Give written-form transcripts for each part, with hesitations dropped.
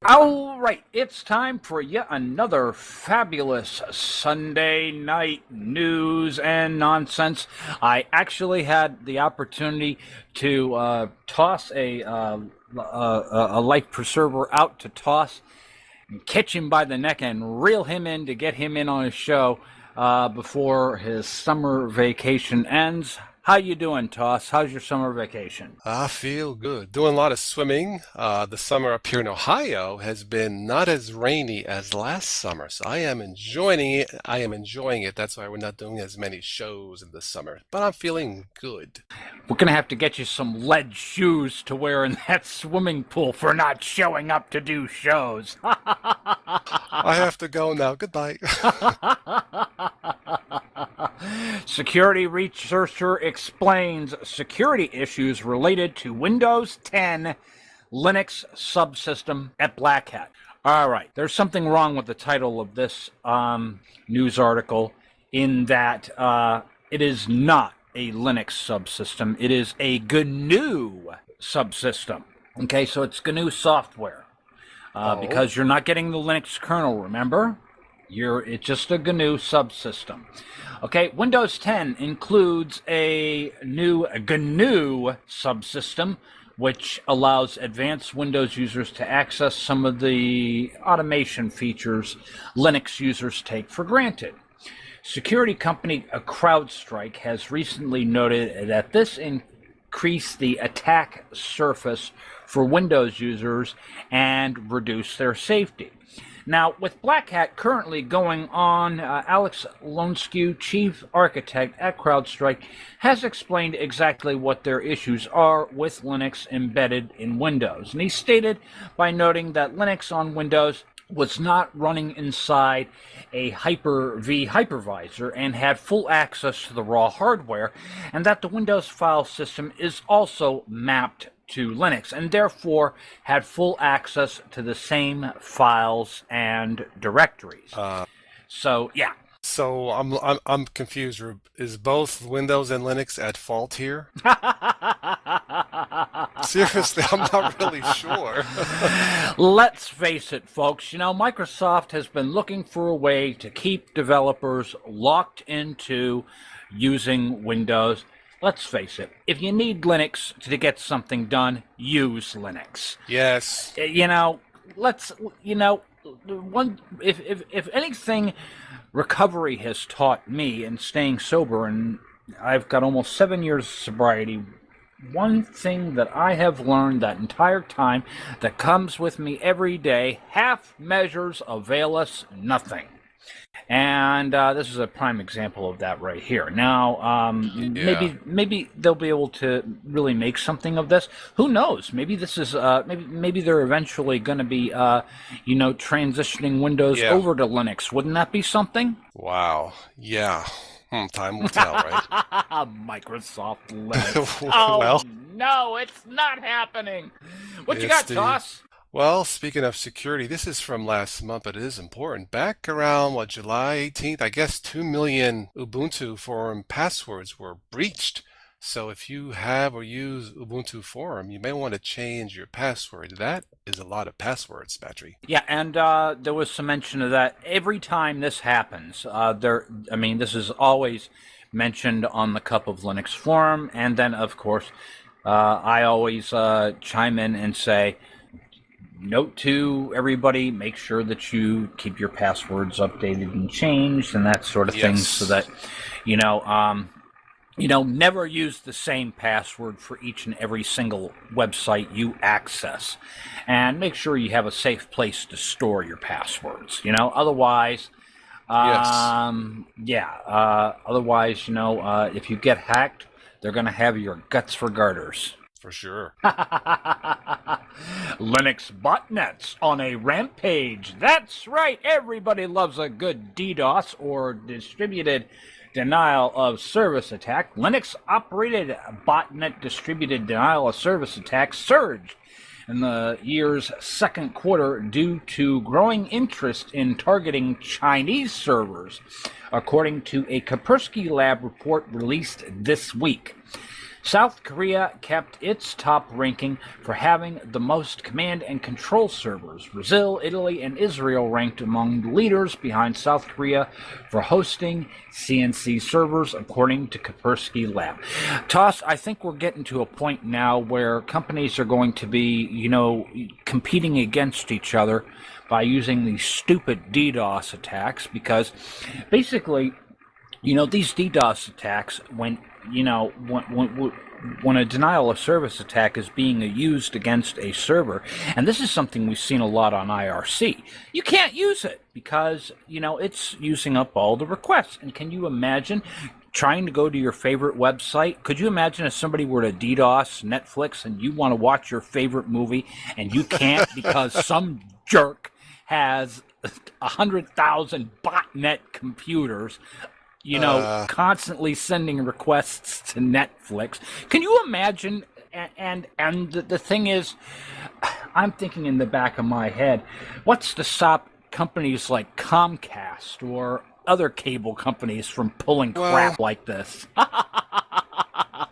All right, it's time for yet another fabulous Sunday night news and nonsense. I actually had the opportunity to toss a life preserver out to toss and catch him by the neck and reel him in to get him in on his show before his summer vacation ends. How you doing, Toss? How's your summer vacation? I feel good. Doing a lot of swimming. The summer up here in Ohio has been not as rainy as last summer, so I am enjoying it. That's why we're not doing as many shows in the summer, but I'm feeling good. We're going to have to get you some lead shoes to wear in that swimming pool for not showing up to do shows. I have to go now. Goodbye. Security researcher explains security issues related to Windows 10 Linux subsystem at Black Hat. All right, there's something wrong with the title of this news article in that it is not a Linux subsystem. It is a GNU subsystem. Okay, so it's GNU software because you're not getting the Linux kernel, remember? It's just a GNU subsystem. Okay, Windows 10 includes a new GNU subsystem, which allows advanced Windows users to access some of the automation features Linux users take for granted. Security company CrowdStrike has recently noted that this increased the attack surface for Windows users and reduced their safety. Now, with Black Hat currently going on, Alex Lonskew, chief architect at CrowdStrike, has explained exactly what their issues are with Linux embedded in Windows. And he stated by noting that Linux on Windows was not running inside a Hyper-V hypervisor and had full access to the raw hardware, and that the Windows file system is also mapped to Linux and therefore had full access to the same files and directories. So I'm confused. Is both Windows and Linux at fault here? Seriously, I'm not really sure. Let's face it, folks. You know, Microsoft has been looking for a way to keep developers locked into using Windows. Let's face it, if you need Linux to get something done, use Linux. Yes. If anything, recovery has taught me in staying sober, and I've got almost 7 years of sobriety, one thing that I have learned that entire time that comes with me every day: half measures avail us nothing. And this is a prime example of that right here. Now, maybe they'll be able to really make something of this. Who knows? Maybe this is maybe they're eventually going to be transitioning Windows over to Linux. Wouldn't that be something? Wow. Yeah. Time will tell, right? Microsoft Linux. Oh no, it's not happening. What you got, Toss? Well, speaking of security, this is from last month, but it is important. Back around, July 18th, I guess 2 million Ubuntu forum passwords were breached. So if you have or use Ubuntu forum, you may want to change your password. That is a lot of passwords, Battery. Yeah, and there was some mention of that. Every time this happens, this is always mentioned on the Cup of Linux forum. And then, of course, I always chime in and say, note to everybody, make sure that you keep your passwords updated and changed and that sort of thing, so that, never use the same password for each and every single website you access. And make sure you have a safe place to store your passwords, otherwise, if you get hacked, they're going to have your guts for garters. For sure. Linux botnets on a rampage. That's right. Everybody loves a good DDoS or distributed denial of service attack. Linux operated botnet distributed denial of service attacks surged in the year's second quarter due to growing interest in targeting Chinese servers, according to a Kaspersky Lab report released this week. South Korea kept its top ranking for having the most command and control servers. Brazil, Italy, and Israel ranked among the leaders behind South Korea for hosting CNC servers, according to Kaspersky Lab. Toss, I think we're getting to a point now where companies are going to be, competing against each other by using these stupid DDoS attacks, because basically, these DDoS attacks, when a denial of service attack is being used against a server, and this is something we've seen a lot on IRC, you can't use it because, it's using up all the requests. And can you imagine trying to go to your favorite website? Could you imagine if somebody were to DDoS Netflix and you want to watch your favorite movie and you can't because some jerk has 100,000 botnet computers, constantly sending requests to Netflix? Can you imagine? And the thing is, I'm thinking in the back of my head, what's to stop companies like Comcast or other cable companies from pulling crap like this?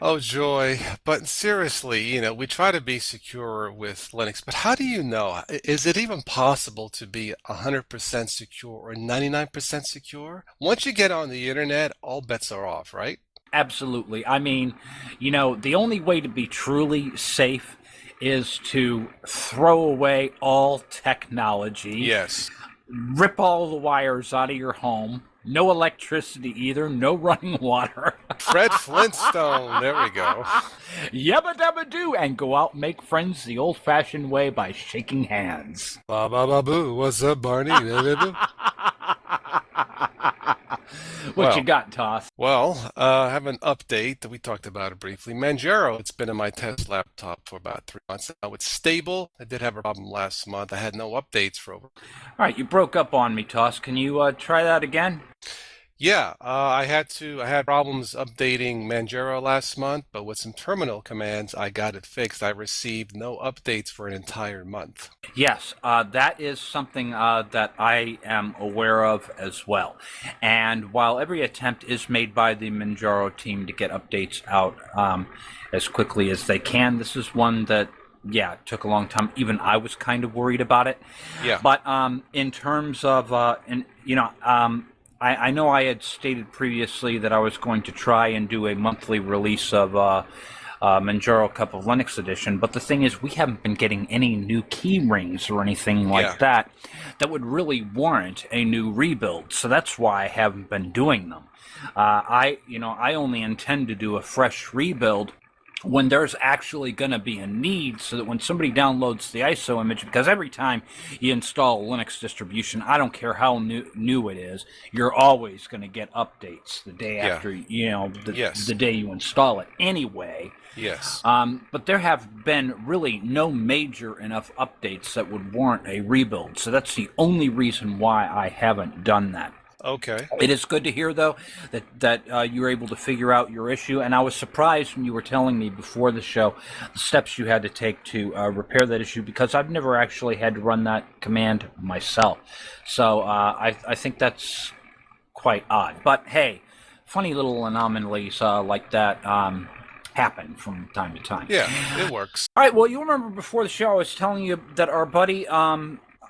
Oh, joy. But seriously, we try to be secure with Linux, but how do you know? Is it even possible to be 100% secure or 99% secure? Once you get on the internet, all bets are off, right? Absolutely. I mean, the only way to be truly safe is to throw away all technology. Yes. Rip all the wires out of your home. No electricity either. No running water. Fred Flintstone. There we go. Yabba dabba do, and go out and make friends the old-fashioned way by shaking hands. Ba ba ba boo. What's up, Barney? What you got, Toss? Well, I have an update that we talked about it briefly. Manjaro, it's been in my test laptop for about 3 months now. It's stable. I did have a problem last month. I had no updates for over. All right, you broke up on me, Toss. Can you try that again? Yeah, I had problems updating Manjaro last month, but with some terminal commands, I got it fixed. I received no updates for an entire month. Yes, that is something that I am aware of as well. And while every attempt is made by the Manjaro team to get updates out as quickly as they can, this is one that, it took a long time. Even I was kind of worried about it. Yeah. But in terms of, I know I had stated previously that I was going to try and do a monthly release of Manjaro Cup of Linux edition, but the thing is, we haven't been getting any new key rings or anything like that would really warrant a new rebuild. So that's why I haven't been doing them. I only intend to do a fresh rebuild when there's actually going to be a need, so that when somebody downloads the ISO image, because every time you install a Linux distribution, I don't care how new it is, you're always going to get updates the day after, the day you install it anyway. Yes. But there have been really no major enough updates that would warrant a rebuild, so that's the only reason why I haven't done that. Okay. It is good to hear, though, that you were able to figure out your issue, and I was surprised when you were telling me before the show the steps you had to take to repair that issue, because I've never actually had to run that command myself. So I think that's quite odd. But hey, funny little anomalies like that happen from time to time. Yeah, it works. All right, well, you remember before the show I was telling you that our buddy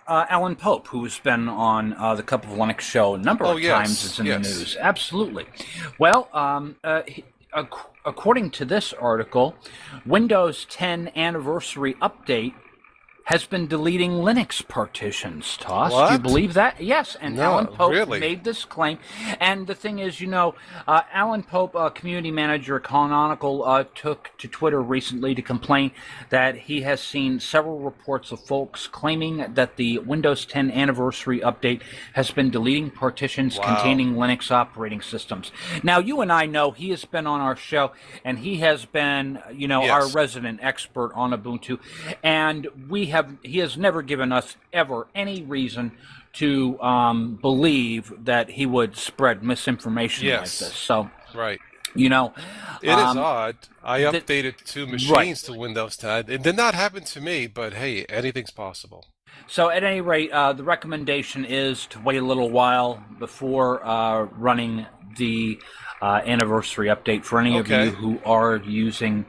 Alan Pope, who's been on the Cup of Linux show a number of times, is in the news. Absolutely. Well, according to this article, Windows 10 anniversary update has been deleting Linux partitions, Toss. What? Do you believe that? Yes, and Alan Pope really? made this claim. And the thing is, Alan Pope, community manager at Canonical, took to Twitter recently to complain that he has seen several reports of folks claiming that the Windows 10 anniversary update has been deleting partitions containing Linux operating systems. Now, you and I know he has been on our show, and he has been, our resident expert on Ubuntu, and he has never given us ever any reason to believe that he would spread misinformation like this. So, right. It is odd. I updated 2 machines to Windows 10. It did not happen to me, but hey, anything's possible. So at any rate, the recommendation is to wait a little while before running the anniversary update for any of you who are using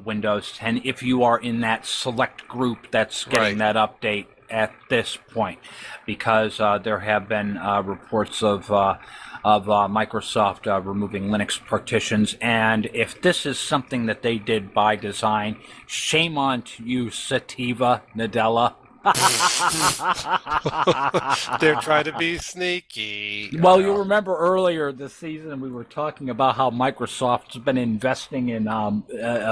Windows 10, if you are in that select group that's getting that update at this point, because there have been reports of Microsoft removing Linux partitions, and if this is something that they did by design, shame on to you, Sativa Nadella. They're trying to be sneaky. Well, you remember earlier this season we were talking about how Microsoft's been investing in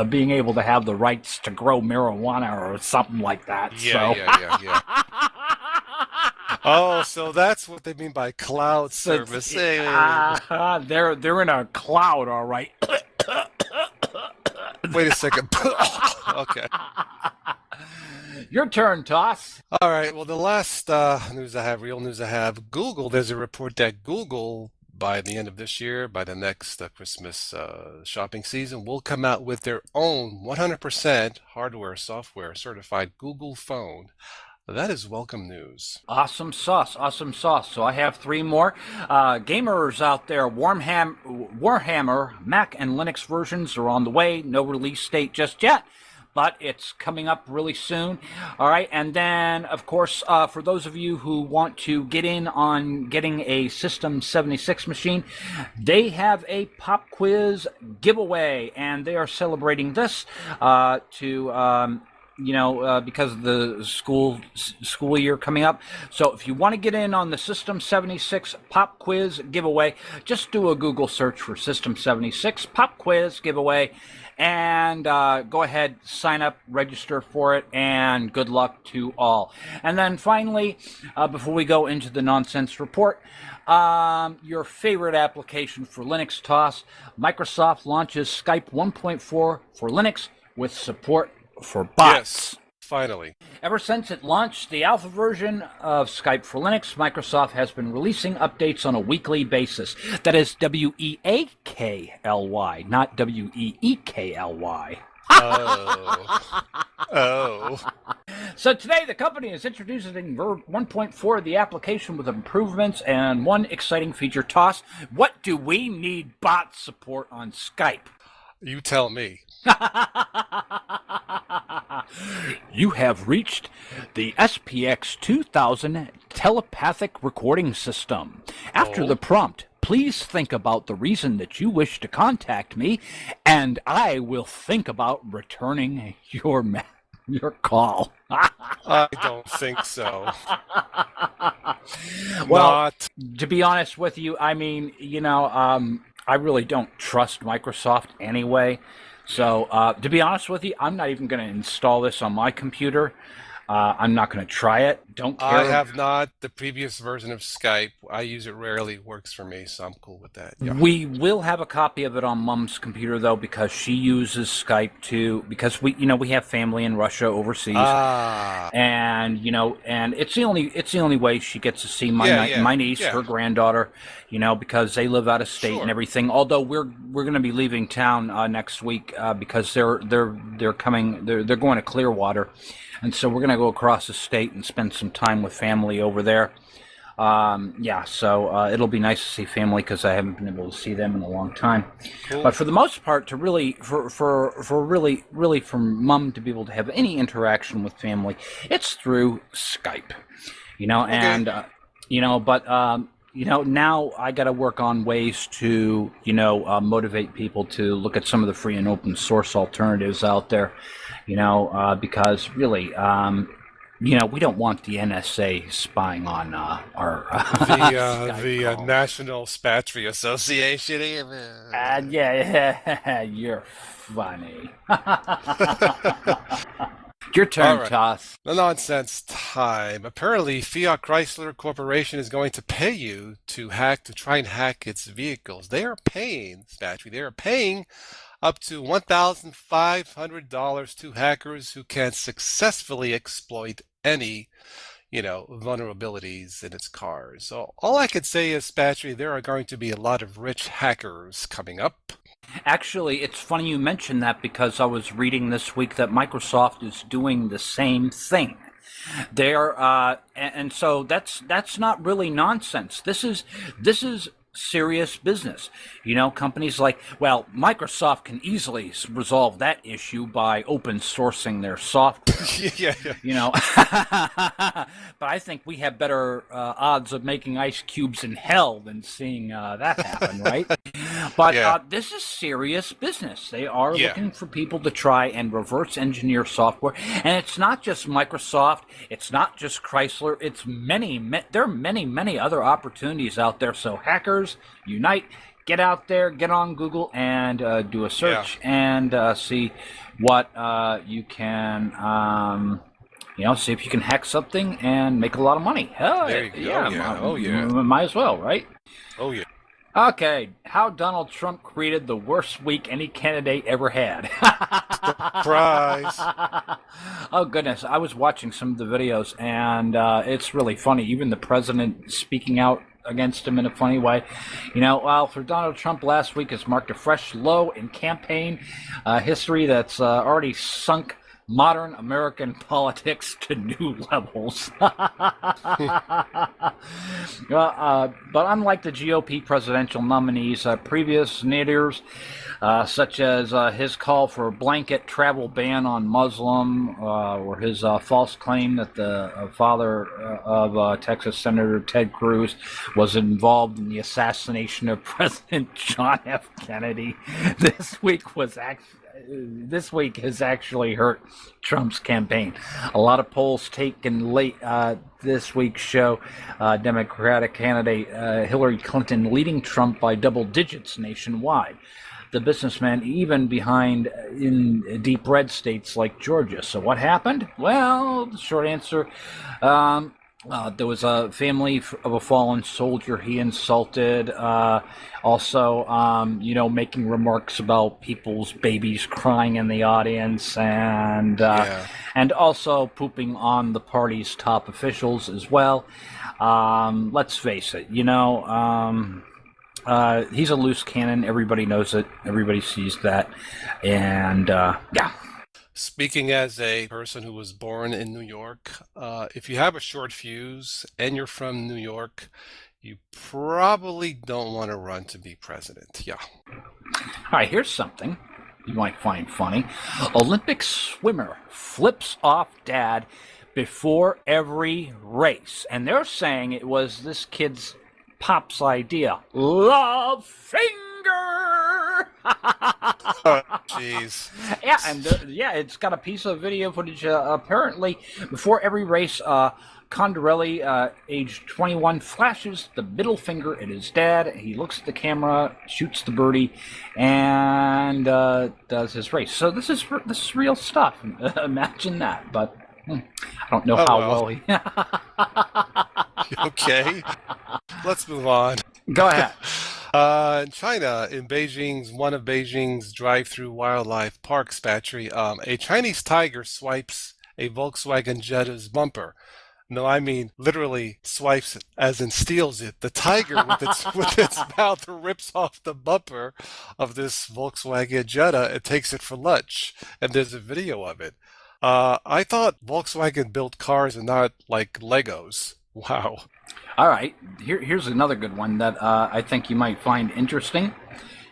being able to have the rights to grow marijuana or something like that. Yeah. Oh, so that's what they mean by cloud service. They're in a cloud, all right. Wait a second. Okay. Your turn, Toss. All right. Well, the last real news I have, Google, there's a report that Google, by the end of this year, by the next Christmas shopping season, will come out with their own 100% hardware, software certified Google phone. That is welcome news. Awesome sauce. So I have 3 more. Gamers out there, Warhammer, Mac and Linux versions are on the way. No release date just yet, but it's coming up really soon. All right, and then, of course, for those of you who want to get in on getting a System 76 machine, they have a pop quiz giveaway, and they are celebrating this because of the school year coming up. So if you want to get in on the System 76 Pop Quiz giveaway, just do a Google search for System 76 Pop Quiz giveaway, and go ahead, sign up, register for it, and good luck to all. And then finally, before we go into the nonsense report, your favorite application for Linux, Toss, Microsoft launches Skype 1.4 for Linux with support for bots. Yes, finally. Ever since it launched the alpha version of Skype for Linux, Microsoft has been releasing updates on a weekly basis. That is WEAKLY, not WEEKLY. Oh. So today the company is introducing version 1.4 of the application with improvements and one exciting feature. Toss, what do we need bot support on Skype? You tell me. You have reached the SPX 2000 telepathic recording system. After the prompt, please think about the reason that you wish to contact me, and I will think about returning your call. I don't think so. Well, to be honest with you, I mean, I really don't trust Microsoft anyway. So, to be honest with you, I'm not even going to install this on my computer. I'm not going to try it. Don't care. I have not. The previous version of Skype, I use it rarely. It works for me, so I'm cool with that. Yeah. We will have a copy of it on Mom's computer, though, because she uses Skype too. Because we have family in Russia overseas, and it's the only way she gets to see my niece, her granddaughter, because they live out of state and everything. Although we're going to be leaving town next week because they're going to Clearwater. And so we're going to go across the state and spend some time with family over there. So it'll be nice to see family because I haven't been able to see them in a long time. Cool. But for the most part, for Mom to be able to have any interaction with family, it's through Skype. Now I got to work on ways to, motivate people to look at some of the free and open source alternatives out there, because really, we don't want the NSA spying on our the National Spatry Association. You're funny. Your turn, right. Toss. The nonsense time. Apparently, Fiat Chrysler Corporation is going to pay you to try and hack its vehicles. They are paying, Spatry, they are paying up to $1,500 to hackers who can successfully exploit any, vulnerabilities in its cars. So all I could say is, Spatry, there are going to be a lot of rich hackers coming up. Actually, it's funny you mentioned that because I was reading this week that Microsoft is doing the same thing. They're and so that's not really nonsense. This is serious business. You know, companies like, well, Microsoft can easily resolve that issue by open sourcing their software. Yeah, yeah. You know, but I think we have better odds of making ice cubes in hell than seeing that happen, right? But Yeah. this is serious business. They are Yeah. looking for people to try and reverse engineer software, and it's not just Microsoft. It's not just Chrysler. It's there are many other opportunities out there. So hackers unite, get out there, get on Google and do a search and see what you can, see if you can hack something and make a lot of money. Hell, There you go. yeah, Yeah. Oh, yeah. might as well, right? Oh, yeah. Okay, how Donald Trump created the worst week any candidate ever had. Surprise. Oh, goodness. I was watching some of the videos, and it's really funny. Even the president speaking out against him in a funny way. You know, well, for Donald Trump, last week has marked a fresh low in campaign history that's already sunk modern American politics to new levels. But unlike the GOP presidential nominees, previous naders, such as his call for a blanket travel ban on Muslim, or his false claim that the father of Texas Senator Ted Cruz was involved in the assassination of President John F. Kennedy, this week has actually hurt Trump's campaign. A lot of polls taken late this week show Democratic candidate Hillary Clinton leading Trump by double digits nationwide. The businessman even behind in deep red states like Georgia. So what happened? Well, the short answer, there was a family of a fallen soldier he insulted. Also, making remarks about people's babies crying in the audience, and also pooping on the party's top officials as well. Let's face it, he's a loose cannon. Everybody knows it. Everybody sees that. And, Speaking as a person who was born in New York, if you have a short fuse and you're from New York, you probably don't want to run to be president. Yeah. All right, here's something you might find funny. Olympic swimmer flips off dad before every race. And they're saying it was this kid's pop's idea. Love finger! Oh, jeez. Yeah, and it's got a piece of video footage. Apparently, before every race, Condorelli, age 21, flashes the middle finger at his dad. He looks at the camera, shoots the birdie, and does his race. So this is real stuff. Imagine that, but I don't know how well he. Okay, let's move on. Go ahead. In China, in one of Beijing's drive-through wildlife parks, Battery, a Chinese tiger swipes a Volkswagen Jetta's bumper. No, I mean literally swipes it, as in steals it. The tiger, with its mouth, rips off the bumper of this Volkswagen Jetta and takes it for lunch. And there's a video of it. I thought Volkswagen built cars and not like Legos. Wow. All right, here's another good one that I think you might find interesting.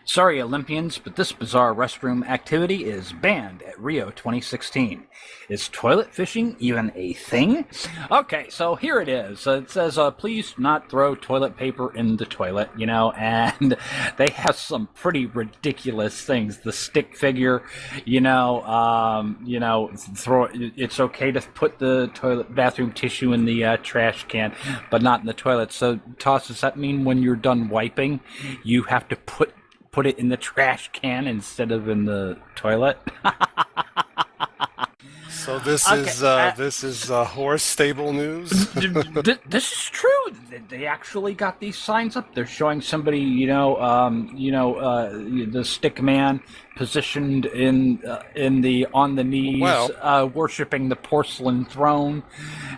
Sorry, Olympians, but this bizarre restroom activity is banned at Rio 2016. Is toilet fishing even a thing? Okay, so here it is. It says, please not throw toilet paper in the toilet, and they have some pretty ridiculous things. The stick figure, it's okay to put the bathroom tissue in the trash can, but not in the toilet. So, Toss, does that mean when you're done wiping, you have to put it in the trash can instead of in the toilet? So this is horse stable news. This is true. They actually got these signs up. They're showing somebody, the stick man positioned on the knees, worshiping the porcelain throne,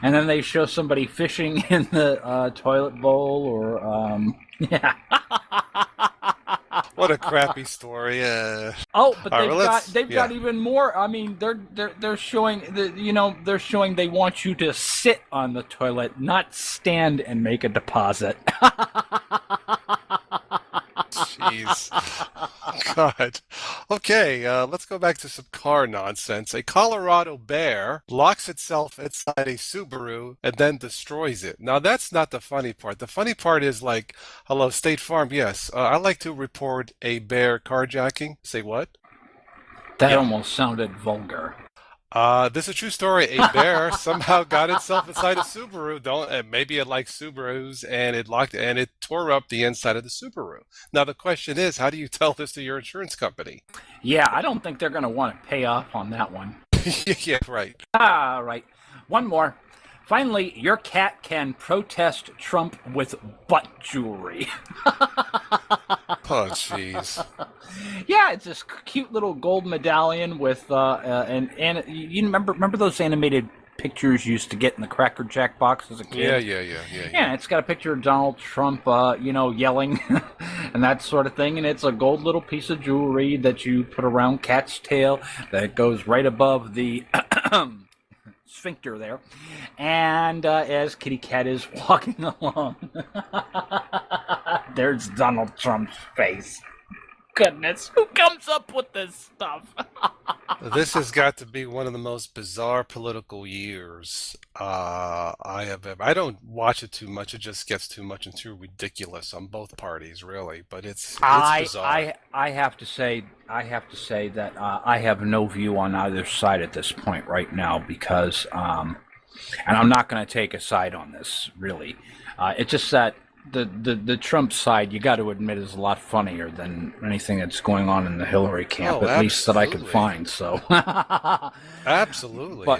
and then they show somebody fishing in the toilet bowl, or yeah. What a crappy story. Oh, but they've got even more. I mean, they're showing they want you to sit on the toilet, not stand and make a deposit. Jeez. God. Okay, let's go back to some car nonsense. A Colorado bear locks itself inside a Subaru and then destroys it. Now, that's not the funny part. The funny part is like, hello, State Farm. Yes, I'd like to report a bear carjacking. Say what? That Yeah. almost sounded vulgar. This is a true story. A bear somehow got itself inside a Subaru. Maybe it likes Subarus, and it tore up the inside of the Subaru. Now the question is, how do you tell this to your insurance company? Yeah, I don't think they're going to want to pay off on that one. Yeah, right. Right. One more. Finally, your cat can protest Trump with butt jewelry. Oh, jeez. Yeah, it's this cute little gold medallion with and you remember those animated pictures you used to get in the Cracker Jack box as a kid? Yeah. Yeah, it's got a picture of Donald Trump, yelling and that sort of thing, and it's a gold little piece of jewelry that you put around cat's tail that goes right above the sphincter there, and as Kitty Cat is walking along, there's Donald Trump's face. Goodness, who comes up with this stuff? This has got to be one of the most bizarre political years I have ever. I don't watch it too much. It just gets too much and too ridiculous on both parties, really. But it's bizarre. I have to say that I have no view on either side at this point right now because, and I'm not going to take a side on this really. It's just that the Trump side, you got to admit, is a lot funnier than anything that's going on in the Hillary camp, at least that I could find. So, absolutely. But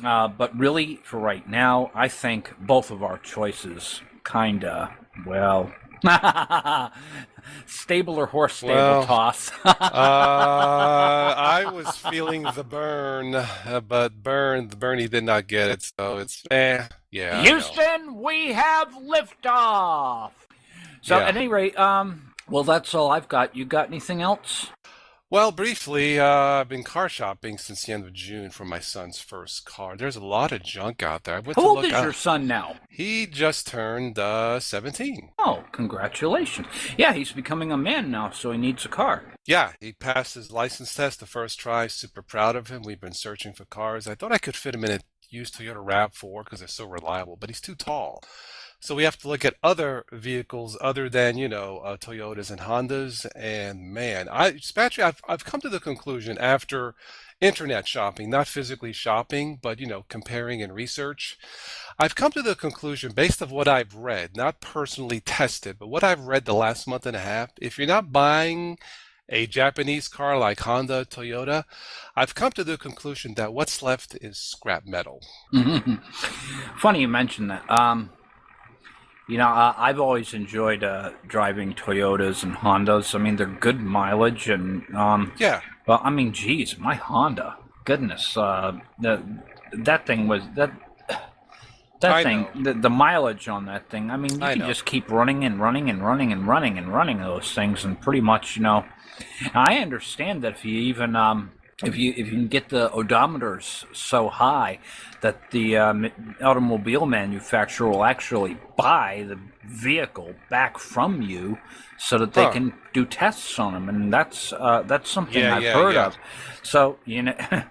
but really, for right now, I think both of our choices kinda stable or horse stable toss. I was feeling the burn, but Bernie did not get it, so it's yeah. Houston, we have liftoff. So at any rate, well, that's all I've got. You got anything else? Well, briefly, I've been car shopping since the end of June for my son's first car. There's a lot of junk out there. How old is your son now? He just turned 17. Oh, congratulations. Yeah, he's becoming a man now, so he needs a car. Yeah, he passed his license test the first try. Super proud of him. We've been searching for cars. I thought I could fit him in a used Toyota RAV4 because they're so reliable, but he's too tall. So we have to look at other vehicles other than, Toyotas and Hondas. And man, I've come to the conclusion after internet shopping, not physically shopping, but, comparing and research. I've come to the conclusion based on what I've read, not personally tested, but what I've read the last month and a half. If you're not buying a Japanese car like Honda, Toyota, I've come to the conclusion that what's left is scrap metal. Funny you mention that. I've always enjoyed driving Toyotas and Hondas. I mean, they're good mileage, and Yeah. Well, I mean, geez, my Honda, goodness, that thing was that thing, the mileage on that thing. I mean, you can just keep running and running and running and running and running those things, and pretty much, I understand that if you even if you can get the odometers so high that the automobile manufacturer will actually buy the vehicle back from you so that they can do tests on them, and that's something I've heard of. So yeah,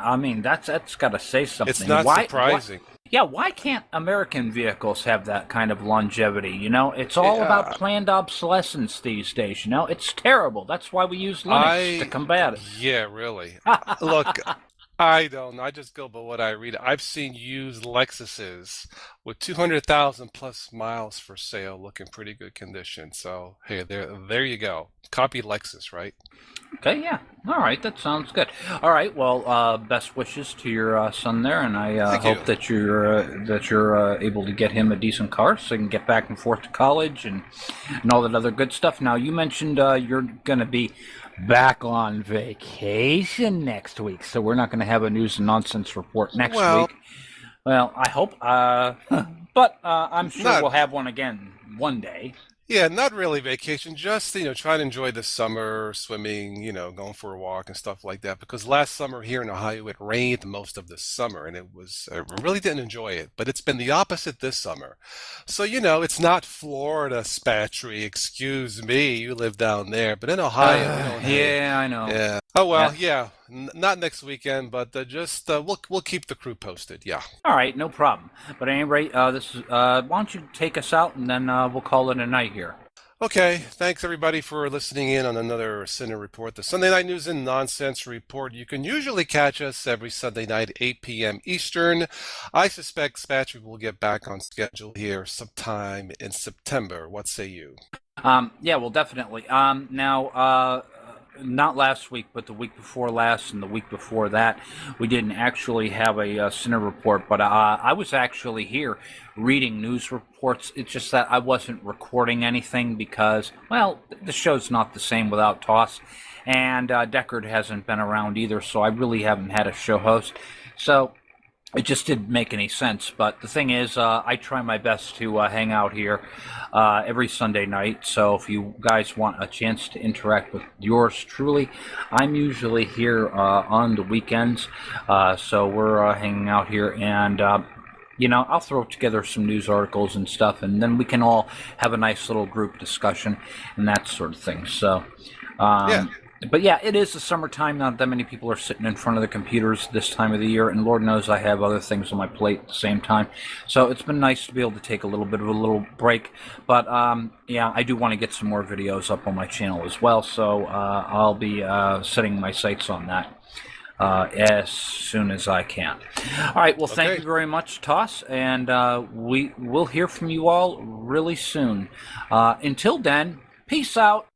I mean that's got to say something. It's not surprising. Why can't American vehicles have that kind of longevity? It's all about planned obsolescence these days. It's terrible. That's why we use Linux to combat it. Yeah, really. Look, I don't know. I just go by what I read. I've seen used Lexuses with 200,000 plus miles for sale, looking pretty good condition. So, hey, there you go. Copy Lexus, right? Okay, yeah. All right, that sounds good. All right, well, best wishes to your son there, and I hope that you're able to get him a decent car so he can get back and forth to college and all that other good stuff. Now, you mentioned you're going to be back on vacation next week, so we're not going to have a news and nonsense report next week. Well, I hope, but I'm sure we'll have one again one day. Yeah, not really vacation, just, trying to enjoy the summer, swimming, going for a walk and stuff like that. Because last summer here in Ohio, it rained most of the summer and I really didn't enjoy it. But it's been the opposite this summer. So, it's not Florida, Spatry, excuse me, you live down there. But in Ohio, we don't have, Yeah, I know. yeah. Oh, Yeah. well, yeah, not next weekend, but just, we'll keep the crew posted. Yeah. All right, no problem. But at any rate, this is. Why don't you take us out, and then we'll call it a night here. Okay, thanks everybody for listening in on another Cine Report, the Sunday Night News and Nonsense Report. You can usually catch us every Sunday night at 8 p.m. Eastern. I suspect Spatry will get back on schedule here sometime in September. What say you? Yeah, well, definitely. Now, not last week, but the week before last and the week before that, we didn't actually have a Cine Report, but I was actually here reading news reports. It's just that I wasn't recording anything because, well, the show's not the same without Toss, and Deckard hasn't been around either, so I really haven't had a show host. So it just didn't make any sense. But the thing is, I try my best to hang out here every Sunday night. So if you guys want a chance to interact with yours truly, I'm usually here on the weekends. So we're hanging out here, and I'll throw together some news articles and stuff, and then we can all have a nice little group discussion and that sort of thing. So, Yeah. but yeah, it is the summertime. Not that many people are sitting in front of the computers this time of the year, and Lord knows I have other things on my plate at the same time. So it's been nice to be able to take a little bit of a little break. But yeah, I do want to get some more videos up on my channel as well. So I'll be setting my sights on that as soon as I can. All right, well, thank Okay. you very much, Toss, and we will hear from you all really soon. Until then, peace out.